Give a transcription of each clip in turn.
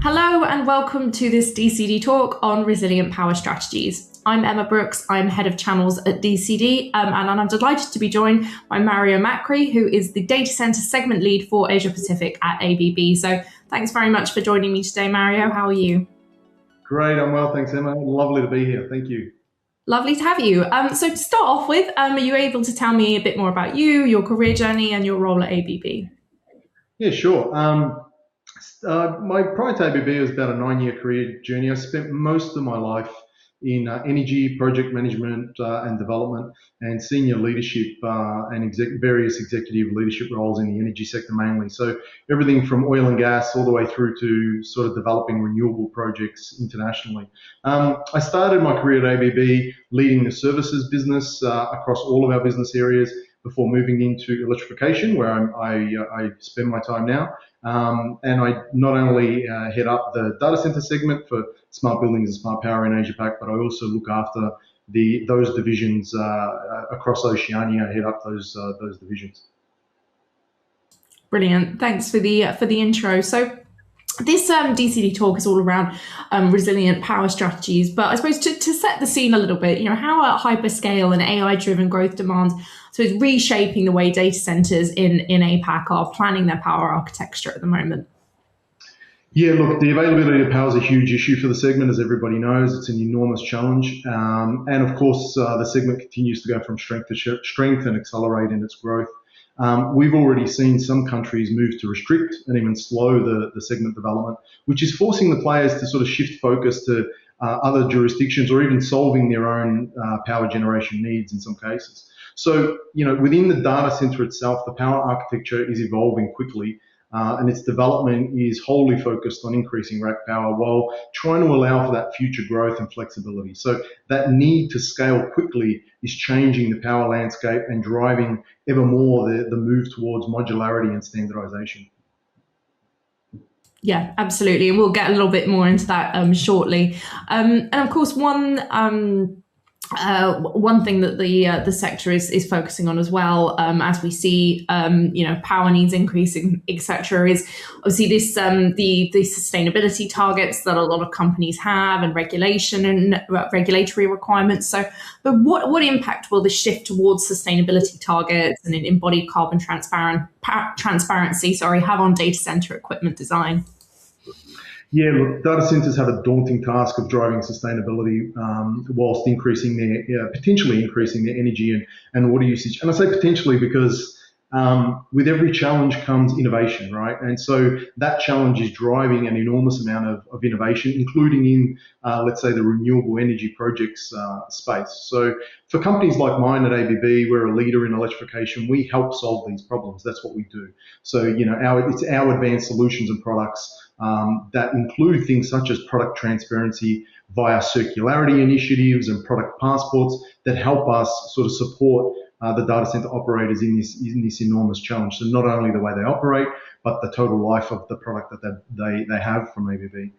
Hello and welcome to this DCD talk on resilient power strategies. I'm Emma Brooks, I'm head of channels at DCD, and I'm delighted to be joined by Mario Macri, who is the data center segment lead for Asia Pacific at ABB. So thanks very much for joining me today, Mario. How are you? Great, I'm well, thanks, Emma. Lovely to be here. Thank you. Lovely to have you. So to start off with, are you able to tell me a bit more about you, your career journey and your role at ABB? Yeah, sure. My prior to ABB was about a 9-year career journey. I spent most of my life in energy, project management and development, and senior leadership and various executive leadership roles in the energy sector mainly. So everything from oil and gas all the way through to sort of developing renewable projects internationally. I started my career at ABB leading the services business across all of our business areas before moving into electrification, where I spend my time now. And I not only head up the data center segment for smart buildings and smart power in Asia Pac, but I also look after those divisions across Oceania. I head up those divisions. Brilliant. Thanks for the intro. So this DCD talk is all around resilient power strategies, but I suppose to set the scene a little bit, how are hyperscale and AI-driven growth demands, so it's reshaping the way data centers in APAC are planning their power architecture at the moment? Yeah, look, the availability of power is a huge issue for the segment, as everybody knows. It's an enormous challenge. And of course, the segment continues to go from strength to strength and accelerate in its growth. We've already seen some countries move to restrict and even slow the segment development, which is forcing the players to sort of shift focus to other jurisdictions or even solving their own power generation needs in some cases. So, within the data center itself, the power architecture is evolving quickly. And its development is wholly focused on increasing rack power while trying to allow for that future growth and flexibility. So that need to scale quickly is changing the power landscape and driving ever more the move towards modularity and standardization. Yeah, absolutely. And we'll get a little bit more into that shortly. And of course, one thing that the sector is focusing on as well, as we see, power needs increasing, etc., is obviously this the sustainability targets that a lot of companies have, and regulation and regulatory requirements. So, but what impact will this shift towards sustainability targets and an embodied carbon transparency have on data center equipment design? Yeah, look, data centers have a daunting task of driving sustainability whilst potentially increasing their energy and water usage. And I say potentially because with every challenge comes innovation, right? And so that challenge is driving an enormous amount of innovation, including in, let's say, the renewable energy projects space. So for companies like mine at ABB, we're a leader in electrification. We help solve these problems. That's what we do. So, it's our advanced solutions and products that include things such as product transparency via circularity initiatives and product passports that help us sort of support the data center operators in this enormous challenge. So not only the way they operate, but the total life of the product that they have from ABB.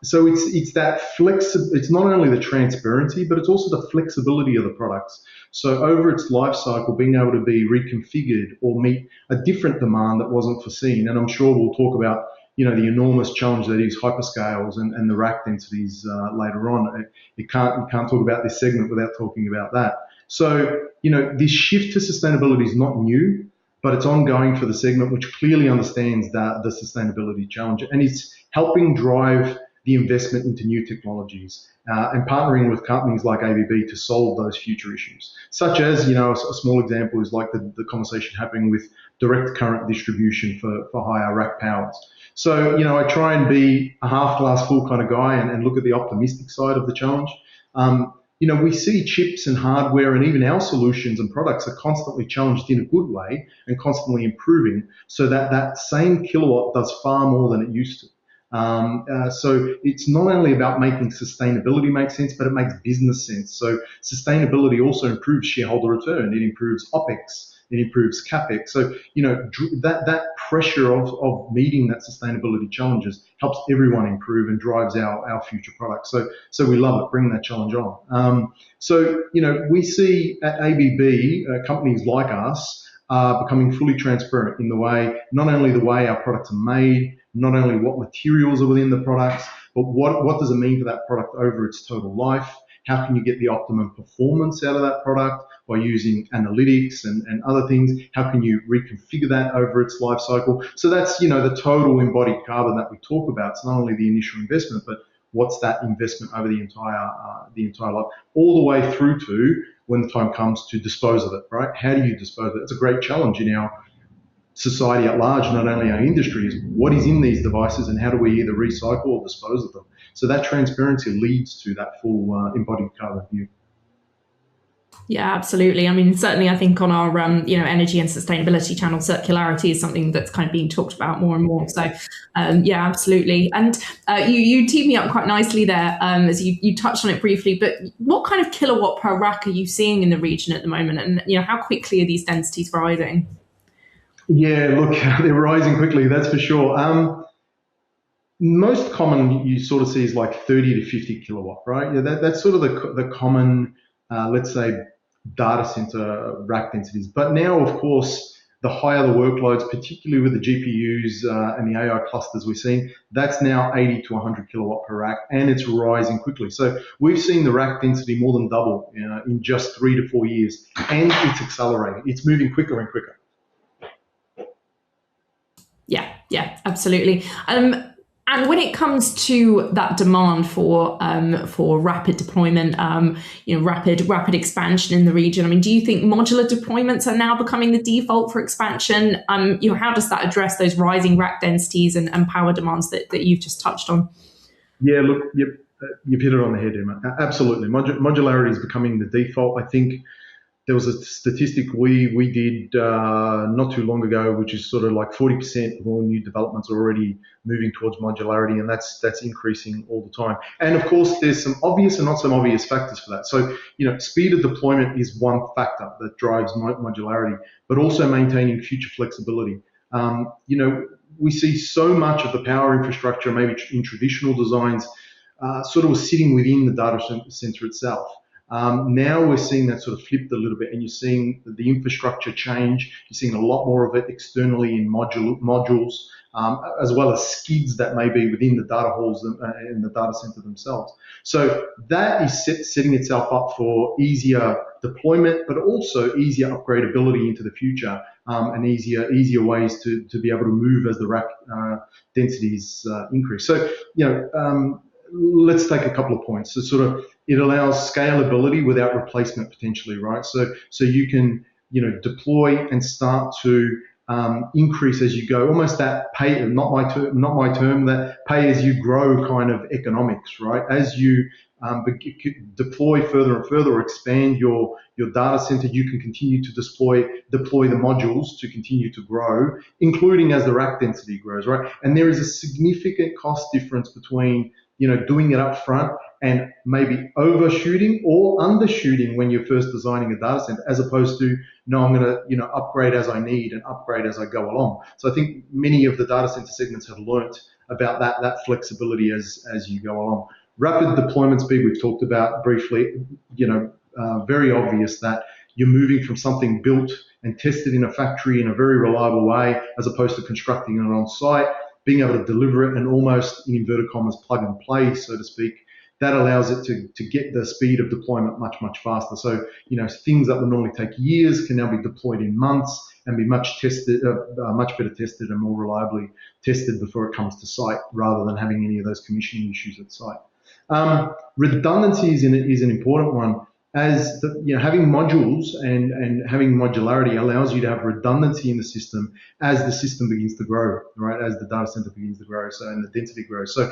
So it's that it's not only the transparency, but it's also the flexibility of the products. So over its life cycle, being able to be reconfigured or meet a different demand that wasn't foreseen. And I'm sure we'll talk about the enormous challenge that is hyperscales and the rack densities later on. You can't talk about this segment without talking about that. So, this shift to sustainability is not new, but it's ongoing for the segment, which clearly understands the sustainability challenge, and it's helping drive the investment into new technologies and partnering with companies like ABB to solve those future issues, such as, a small example is like the conversation happening with direct current distribution for higher rack powers. So, I try and be a half glass full kind of guy and look at the optimistic side of the challenge. We see chips and hardware and even our solutions and products are constantly challenged in a good way and constantly improving so that same kilowatt does far more than it used to. So it's not only about making sustainability make sense, but it makes business sense. So sustainability also improves shareholder return. It improves OPEX. It improves CapEx. So, that pressure of meeting that sustainability challenges helps everyone improve and drives our future products. So we love it, bring that challenge on. We see at ABB, companies like us are becoming fully transparent in the way, not only the way our products are made, not only what materials are within the products, but what does it mean for that product over its total life? How can you get the optimum performance out of that product by using analytics and other things? How can you reconfigure that over its life cycle? So that's, the total embodied carbon that we talk about. It's not only the initial investment, but what's that investment over the entire life, all the way through to when the time comes to dispose of it, right? How do you dispose of it? It's a great challenge in our society at large, not only our industry, is what is in these devices and how do we either recycle or dispose of them? So that transparency leads to that full embodied carbon view. Yeah, absolutely. I mean, certainly, I think on our energy and sustainability channel, circularity is something that's kind of being talked about more and more. So, yeah, absolutely. And you teed me up quite nicely there, as you touched on it briefly. But what kind of kilowatt per rack are you seeing in the region at the moment? And how quickly are these densities rising? Yeah, look, they're rising quickly. That's for sure. Most common you sort of see is like 30 to 50 kilowatt, right? Yeah, that's sort of the common, let's say, data center rack densities. But now, of course, the higher the workloads, particularly with the GPUs and the AI clusters we're seeing, that's now 80 to 100 kilowatt per rack, and it's rising quickly. So we've seen the rack density more than double in just 3 to 4 years, and it's accelerating. It's moving quicker and quicker. Yeah, absolutely. And when it comes to that demand for rapid deployment, rapid expansion in the region, I mean, do you think modular deployments are now becoming the default for expansion? How does that address those rising rack densities and power demands that you've just touched on? Yeah, look, you've hit it on the head, Emma. Absolutely, modularity is becoming the default. I think there was a statistic we did not too long ago, which is sort of like 40% of all new developments are already moving towards modularity, and that's increasing all the time. And of course, there's some obvious and not so obvious factors for that. So, speed of deployment is one factor that drives modularity, but also maintaining future flexibility. We see so much of the power infrastructure, maybe in traditional designs, sort of sitting within the data center itself. Now we're seeing that sort of flipped a little bit, and you're seeing the infrastructure change. You're seeing a lot more of it externally in modules, as well as skids that may be within the data halls in the data center themselves. So that is setting itself up for easier deployment, but also easier upgradability into the future, and easier ways to be able to move as the rack densities increase. So, let's take a couple of points. So sort of it allows scalability without replacement potentially, right? So you can, deploy and start to increase as you go, almost that pay, not my term, that pay as you grow kind of economics, right? As you deploy further and further, or expand your data center, you can continue to deploy the modules to continue to grow, including as the rack density grows, right? And there is a significant cost difference between doing it up front and maybe overshooting or undershooting when you're first designing a data center, as opposed to, no, I'm going to, upgrade as I need and upgrade as I go along. So I think many of the data center segments have learnt about that flexibility as you go along. Rapid deployment speed, we've talked about briefly, very obvious that you're moving from something built and tested in a factory in a very reliable way, as opposed to constructing it on site, being able to deliver it and almost, in inverted commas, plug and play, so to speak. That allows it to get the speed of deployment much, much faster. So, things that would normally take years can now be deployed in months and be much better tested and more reliably tested before it comes to site, rather than having any of those commissioning issues at site. Redundancy is an important one, as having modules and having modularity allows you to have redundancy in the system as the system begins to grow, right? As the data center begins to grow, so and the density grows. So,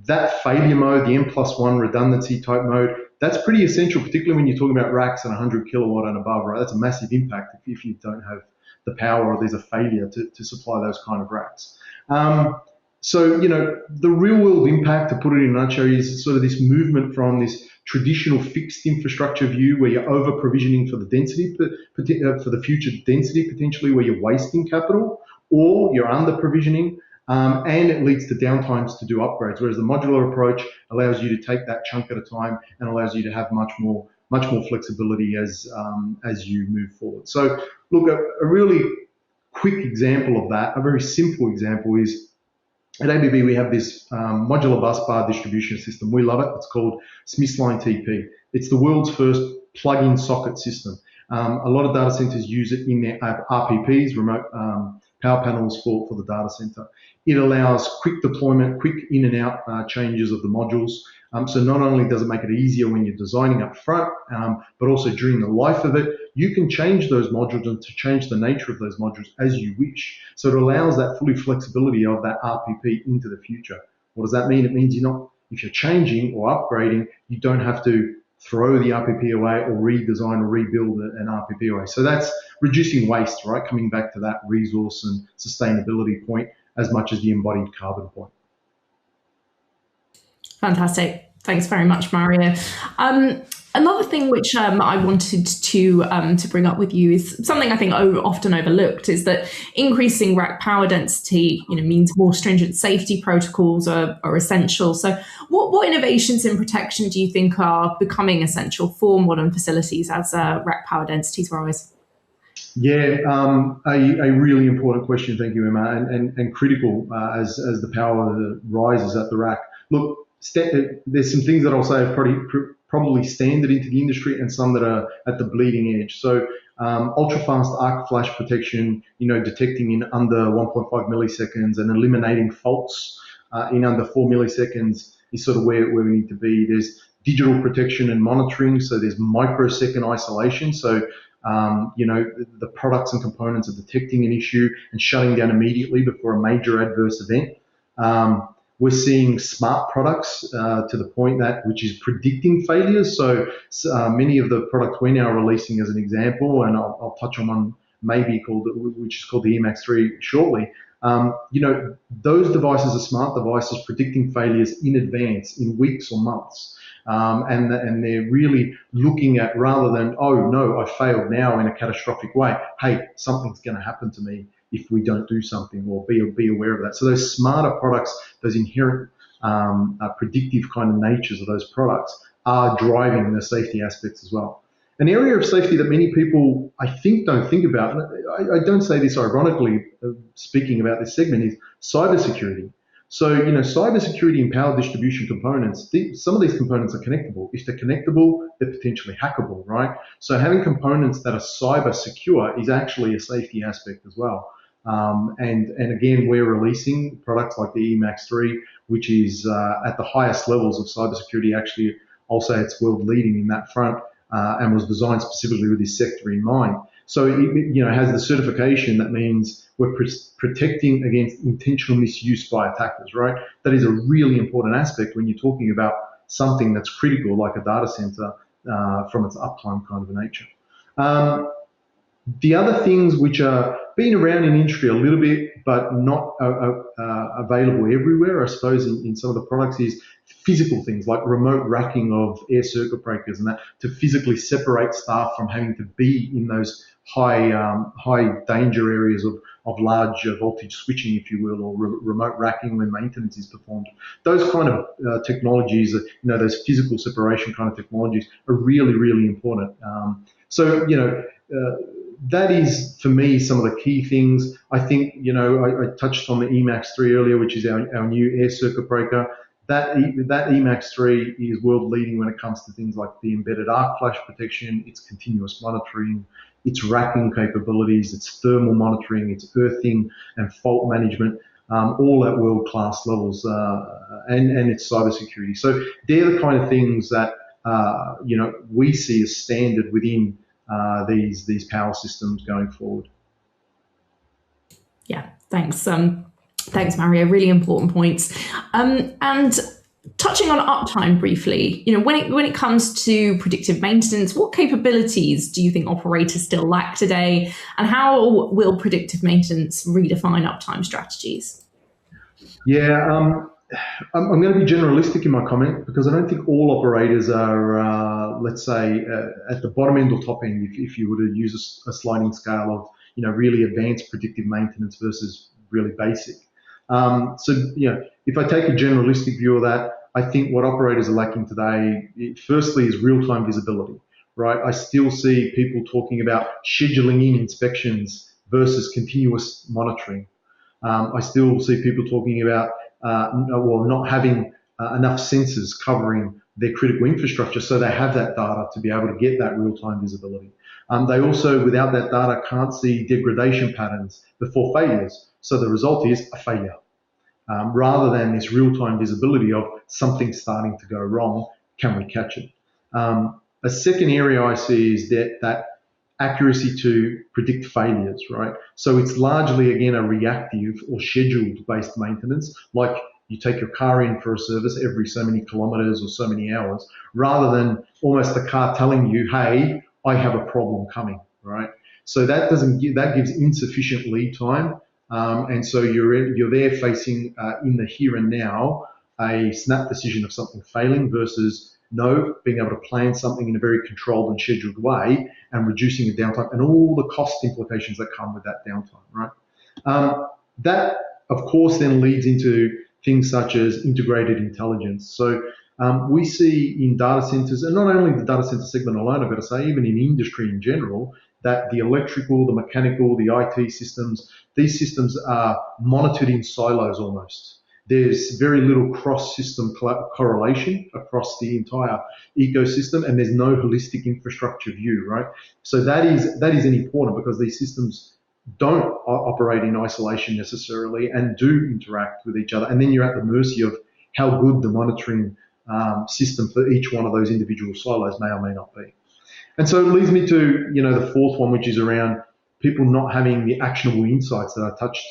that failure mode, the N+1 redundancy type mode, that's pretty essential, particularly when you're talking about racks and 100 kilowatt and above, right? That's a massive impact if you don't have the power, or there's a failure to supply those kind of racks. So, the real world impact, to put it in a nutshell, is sort of this movement from this traditional fixed infrastructure view where you're over provisioning for the density, for the future density potentially, where you're wasting capital, or you're under provisioning, and it leads to downtimes to do upgrades. Whereas the modular approach allows you to take that chunk at a time and allows you to have much more flexibility as you move forward. So look, a really quick example of that, a very simple example is at ABB we have this modular bus bar distribution system. We love it. It's called Smithline TP. It's the world's first plug-in socket system. A lot of data centers use it in their RPPs, remote power panels for the data center. It allows quick deployment, quick in and out changes of the modules. So not only does it make it easier when you're designing up front, but also during the life of it, you can change those modules and to change the nature of those modules as you wish. So it allows that fully flexibility of that RPP into the future. What does that mean? It means if you're changing or upgrading, you don't have to throw the RPP away or redesign or rebuild an RPP away. So that's reducing waste, right? Coming back to that resource and sustainability point as much as the embodied carbon point. Fantastic. Thanks very much, Mario. Another thing which I wanted to bring up with you is something I think often overlooked is that increasing rack power density, means more stringent safety protocols are essential. So, what innovations in protection do you think are becoming essential for modern facilities as rack power densities rise? Yeah, a really important question. Thank you, Emma, and critical as the power rises at the rack. Look, there's some things that I'll say are probably standard into the industry and some that are at the bleeding edge. So ultra-fast arc flash protection, detecting in under 1.5 milliseconds and eliminating faults in under 4 milliseconds is sort of where we need to be. There's digital protection and monitoring, so there's microsecond isolation. So the products and components are detecting an issue and shutting down immediately before a major adverse event. We're seeing smart products to the point which is predicting failures. So many of the products we're now releasing as an example, and I'll touch on one which is called the Emax3 shortly. Those devices are smart devices predicting failures in advance, in weeks or months. And they're really looking at, rather than, oh no, I failed now in a catastrophic way, hey, something's going to happen to me if we don't do something, or be aware of that. So those smarter products, those inherent predictive kind of natures of those products are driving the safety aspects as well. An area of safety that many people, I think, don't think about, and I don't say this ironically, speaking about this segment, is cybersecurity. So, cybersecurity and power distribution components, some of these components are connectable. If they're connectable, they're potentially hackable, right? So having components that are cyber secure is actually a safety aspect as well. And again, we're releasing products like the Emax3, which is at the highest levels of cybersecurity. Actually, I'll say it's world leading in that front, and was designed specifically with this sector in mind. So it has the certification that means we're protecting against intentional misuse by attackers, right? That is a really important aspect when you're talking about something that's critical like a data center from its uptime kind of a nature. The other things which are being around in industry a little bit, but not available everywhere, I suppose, in some of the products is physical things like remote racking of air circuit breakers and that, to physically separate staff from having to be in those high danger areas of large voltage switching, if you will, or remote racking when maintenance is performed. Those kind of technologies, those physical separation kind of technologies are really, really important. That is, for me, some of the key things. I think, I touched on the Emax3 earlier, which is our new air circuit breaker. That Emax3 is world leading when it comes to things like the embedded arc flash protection, its continuous monitoring, its racking capabilities, its thermal monitoring, its earthing and fault management, all at world-class levels, and its cybersecurity. So they're the kind of things that we see as standard within these power systems going forward. Yeah, thanks. Thanks, Mario. Really important points. And touching on uptime briefly, when it comes to predictive maintenance, what capabilities do you think operators still lack today, and how will predictive maintenance redefine uptime strategies? Yeah, I'm going to be generalistic in my comment because I don't think all operators are, let's say, at the bottom end or top end, if you were to use a sliding scale of, really advanced predictive maintenance versus really basic. If I take a generalistic view of that, I think what operators are lacking today, firstly, is real-time visibility, right? I still see people talking about scheduling in inspections versus continuous monitoring. I still see people talking about not having enough sensors covering their critical infrastructure, so they have that data to be able to get that real-time visibility. They also, without that data, can't see degradation patterns before failures. So the result is a failure, rather than this real-time visibility of something starting to go wrong. Can we catch it? A second area I see is that accuracy to predict failures, right? So it's largely, again, a reactive or scheduled based maintenance, like you take your car in for a service every so many kilometers or so many hours, rather than almost the car telling you, hey, I have a problem coming, right? So that gives insufficient lead time. And so you're there facing in the here and now a snap decision of something failing versus being able to plan something in a very controlled and scheduled way and reducing the downtime and all the cost implications that come with that downtime, right? That, of course, then leads into things such as integrated intelligence. So we see in data centers, and not only the data center segment alone, I've got to say, even in industry in general, that the electrical, the mechanical, the IT systems, these systems are monitored in silos almost. There's very little cross-system correlation across the entire ecosystem, and there's no holistic infrastructure view, right? So that is important because these systems don't operate in isolation necessarily and do interact with each other. And then you're at the mercy of how good the monitoring system for each one of those individual silos may or may not be. And so it leads me to, the fourth one, which is around people not having the actionable insights that I touched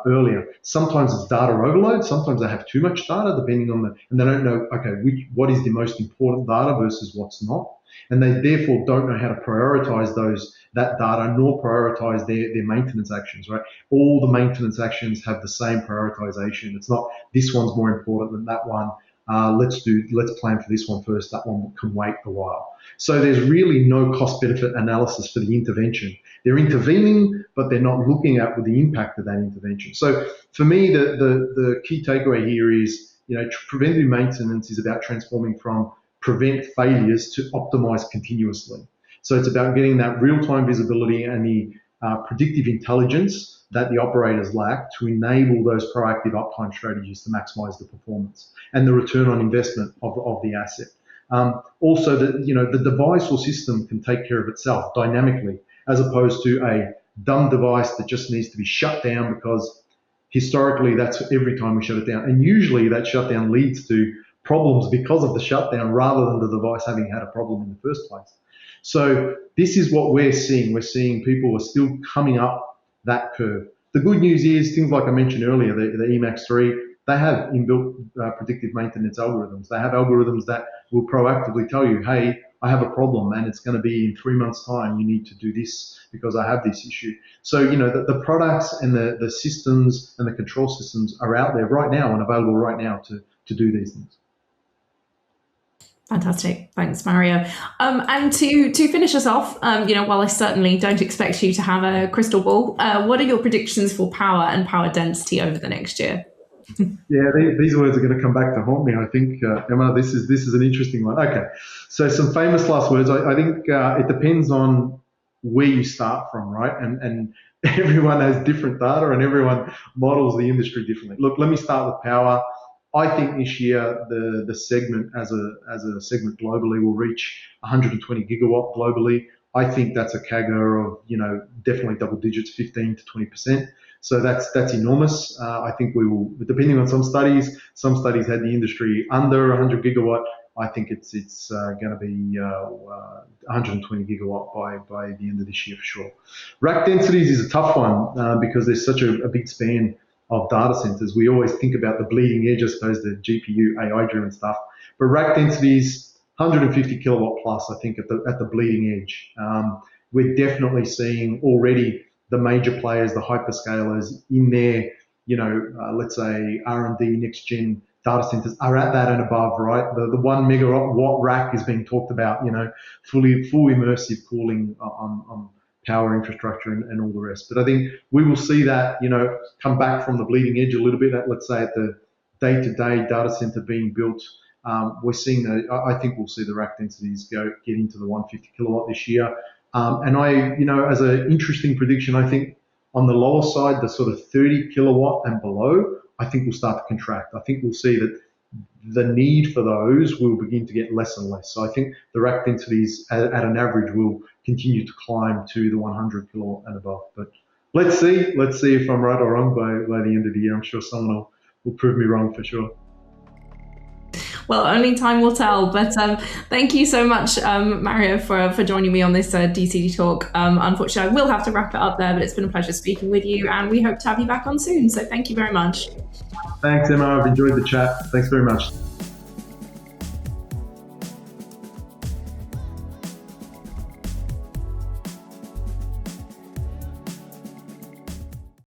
earlier. Sometimes it's data overload. Sometimes they have too much data, depending on and they don't know, okay, what is the most important data versus what's not. And they therefore don't know how to prioritize that data, nor prioritize their maintenance actions, right? All the maintenance actions have the same prioritization. It's not this one's more important than that one. Let's plan for this one first. That one can wait a while. So there's really no cost benefit analysis for the intervention. They're intervening, but they're not looking at the impact of that intervention. So for me, the key takeaway here is, preventative maintenance is about transforming from prevent failures to optimize continuously. So it's about getting that real-time visibility and the predictive intelligence that the operators lack to enable those proactive uptime strategies to maximize the performance and the return on investment of the asset. Also, the device or system can take care of itself dynamically, as opposed to a dumb device that just needs to be shut down because historically that's every time we shut it down. And usually that shutdown leads to problems because of the shutdown rather than the device having had a problem in the first place. So this is what we're seeing. We're seeing people are still coming up that curve. The good news is things like I mentioned earlier, the Emax3, they have inbuilt predictive maintenance algorithms. They have algorithms that will proactively tell you, hey, I have a problem and it's going to be in 3 months' time. You need to do this because I have this issue. So, the products and the systems and the control systems are out there right now and available right now to do these things. Fantastic. Thanks, Mario. And to finish us off, while I certainly don't expect you to have a crystal ball, what are your predictions for power and power density over the next year? Yeah, these words are going to come back to haunt me, I think, Emma. This is an interesting one. Okay, so some famous last words. I think it depends on where you start from, right? And everyone has different data and everyone models the industry differently. Look, let me start with power. I think this year the segment as a segment globally will reach 120 gigawatt globally. I think that's a CAGR of definitely double digits, 15 to 20%. So that's enormous. I think we will, depending on some studies had the industry under 100 gigawatt. I think it's going to be 120 gigawatt by the end of this year for sure. Rack densities is a tough one because there's such a big span of data centers. We always think about the bleeding edge, I suppose, the GPU AI-driven stuff. But rack densities, 150 kilowatt plus, I think, at the bleeding edge. We're definitely seeing already the major players, the hyperscalers, in their, let's say R&D next gen data centers are at that and above, right? The 1 megawatt rack is being talked about, full immersive cooling on power infrastructure and all the rest. But I think we will see that, come back from the bleeding edge a little bit, let's say at the day-to-day data center being built we're seeing I think we'll see the rack densities get into the 150 kilowatt this year. And as an interesting prediction, I think on the lower side, the sort of 30 kilowatt and below, I think will start to contract. I think we'll see that the need for those will begin to get less and less. So I think the rack densities at an average will continue to climb to the 100 kilowatt and above. But let's see if I'm right or wrong by the end of the year. I'm sure someone will prove me wrong for sure. Well, only time will tell. But thank you so much, Mario, for joining me on this DCD talk. Unfortunately, I will have to wrap it up there, but it's been a pleasure speaking with you, and we hope to have you back on soon. So thank you very much. Thanks, Emma. I've enjoyed the chat. Thanks very much.